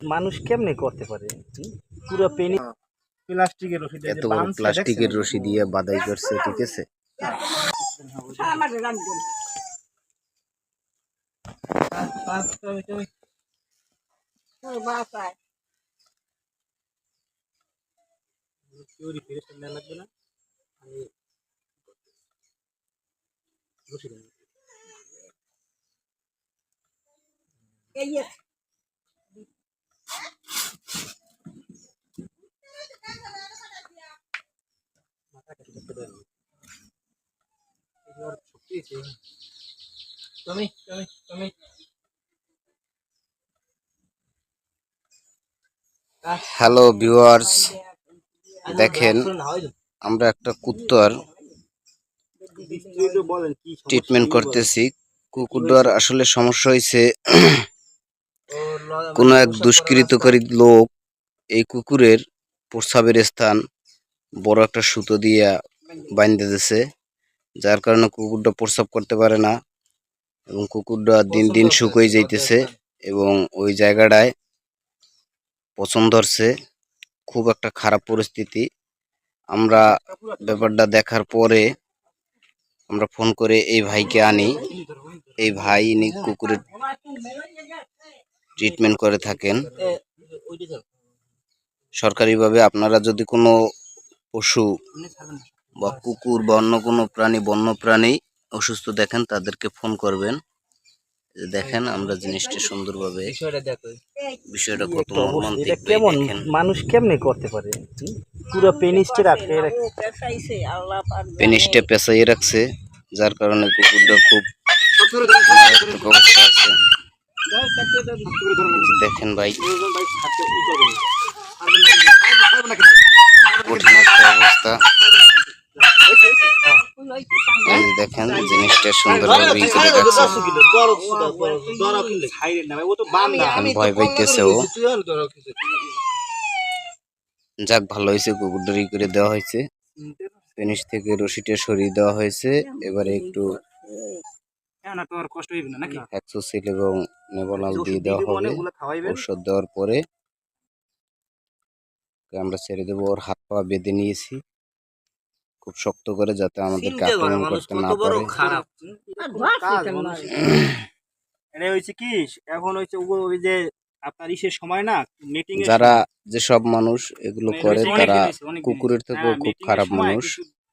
মানুষ কেমনে করতে পারে পুরো পেনি প্লাস্টিকের রশি দিয়ে এত বড় প্লাস্টিকের রশি দিয়ে বাদাই করছে, ঠিক আছে। হ্যালো ভিউয়ার্স, দেখেন আমরা একটা কুত্তার ট্রিটমেন্ট করতেছি। কুকুরটার আসলে সমস্যা হয়েছে, কোন এক দুষ্কৃতকারী লোক এই কুকুরের প্রস্রাবের স্থান বড় একটা সুতো দিয়ে বাইন্ধে দিয়েছে, যার কারণে কুকুরটা প্রস্রাব করতে পারে না এবং কুকুরটা দিন দিন শুকিয়ে যাইতেছে এবং ওই জায়গাটায় পছন্দ ধরছে। খুব একটা খারাপ পরিস্থিতি। আমরা ব্যাপারটা দেখার পরে আমরা ফোন করে এই ভাইকে আনি। এই ভাই ইনি কুকুরের ট্রিটমেন্ট করে থাকেন সরকারিভাবে। আপনারা যদি কোনো পশু বা কুকুর বা অন্য কোনো প্রাণী, বন্য প্রাণী অসুস্থ দেখেন তাদেরকে ফোন করবেন। দেখেন আমরা জিনিসটা সুন্দরভাবে, বিষয়টা কত মর্মান্তিক। কেমন মানুষ কেমনে করতে পারে পুরো পেনিসটা পেঁচাইয়ে রাখছে, যার কারণে কুকুরটা খুব অবস্থা আছে। দেখেন ভাই, কঠিন একটা অবস্থা। দেখেন জিনিসটা সুন্দরভাবে করে রাখছে। ভয় পাইতেছে ও। যাক, ভালো হয়েছে, কুকুরটা করে দেওয়া হয়েছে। পেনিস থেকে রশিটা সরিয়ে দেওয়া হয়েছে। এবারে একটু হ্যাক্সোসিল এবং নেবোনাল দিয়ে দেওয়া হবে। ঔষধ দেওয়ার পরে আমরা ছেড়ে দেবো। ওর হাত পা বেঁধে নিয়েছি খুব শক্ত করে, যাতে আমাদেরকে আক্রমণ করতে না পারে। এটা হয়েছে কি, এখন হয়েছে ওই যে আপনার ইসের সময় না, মিটিং এর যারা যেসব মানুষ এগুলো করে তারা কুকুরের থেকেও খুব খারাপ মানুষ।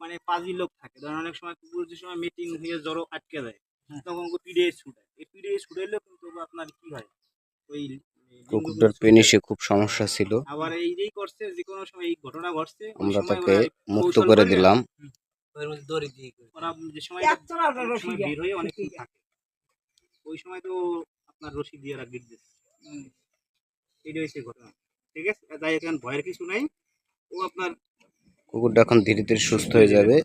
মানে পাজি লোক থাকে, ধরেন অনেক সময় কুকুর যে সময় মিটিং হয়ে জড়ো আটকে যায়, তখন পিডিএস ছুটায়। এই পিডিএস ছুটাইলে কিন্তু আপনার কি হয়, ওই কুকুরটার পেনিসে খুব সমস্যা ছিল। আবার এই যেই করছে, যে কোনো সময় এই ঘটনা ঘটছে, আমরা তাকে মুক্ত করে দিলাম। যে সময় বের হয়ে অনেকক্ষণ থাকে, ওই সময় তো আপনার রশি দিয়ে রাখবে। এটা হচ্ছে ঘটনা, ঠিক আছে। তাই এখানে ভয়ের কিছু নাই। ও আপনার কুকুরটা এখন ধীরে ধীরে সুস্থ হয়ে যাবে।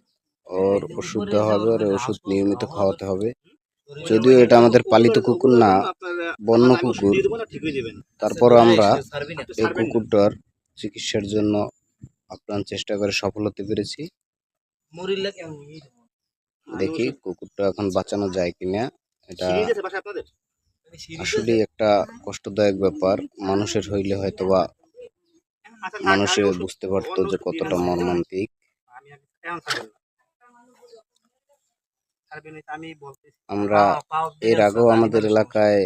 ওর ওষুধ দেওয়া হবে, আর ওষুধ নিয়মিত খাওয়াতে হবে। যদিও এটা আমাদের পালিত কুকুর না, বন্য কুকুর, তারপরও আমরা এই কুকুরটার চিকিৎসার জন্য আপ্রাণ চেষ্টা করে সফল হতে পেরেছি। দেখি কুকুরটা এখন বাঁচানো যায় কিনা। এটা আসলে একটা কষ্টদায়ক ব্যাপার। মানুষের হইলে হয়তোবা মানুষে বুঝতে পারতো যে কতটা মর্মান্তিক। আমরা এর আগেও আমাদের এলাকায়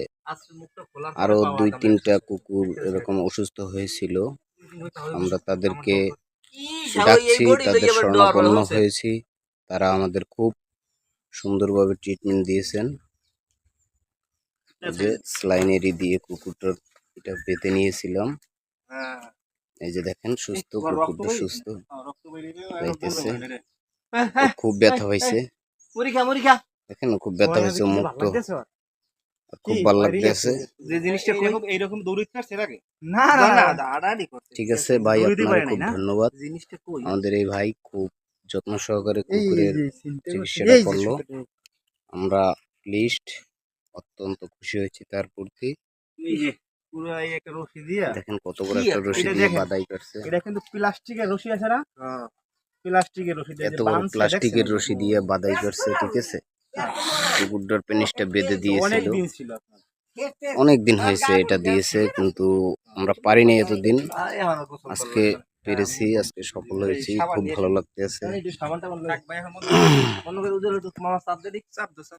আরো 2-3টা কুকুর এরকম অসুস্থ হয়েছিল। আমরা তাদেরকে ডাকছি, তাদের শরণাপন্ন হয়েছি। তারা আমাদের খুব সুন্দরভাবে ট্রিটমেন্ট দিয়েছেন। যে স্লাইনেরি দিয়ে কুকুরটার এটা বেঁধে নিয়েছিলাম। এই যে দেখেন, সুস্থ কুকুরটা, সুস্থ যাইতেছে। খুব ব্যথা হয়েছে, দেখেন খুব ব্যথা হয়েছে, মুক্ত, খুব ভালো লাগতেছে। ঠিক আছে ভাই, আপনার খুব ধন্যবাদ। আমাদের এই ভাই খুব যত্ন সহকারে কুকুরের চিকিৎসাটা করলো। আমরা লিস্ট অত্যন্ত খুশি হয়েছি তার প্রতি। দেখেন কত বড় একটা রশি দিয়ে বাদাই করছে। এটা কিন্তু প্লাস্টিকের রশি আছে না, প্লাস্টিকের রশি দিয়ে, এত বড় প্লাস্টিকের রশি দিয়ে বাদাই করছে, ঠিক আছে। কুকুরটার পেনিসটা বেঁধে দিয়েছিল। অনেক দিন হয়েছে এটা দিয়েছে, কিন্তু আমরা পারিনি এতদিন। আজকে পেরেছি, আজকে সফল হয়েছি, খুব ভালো লাগতেছে। থাক ভাই, এখন চাপ দাও, চাপ দাও।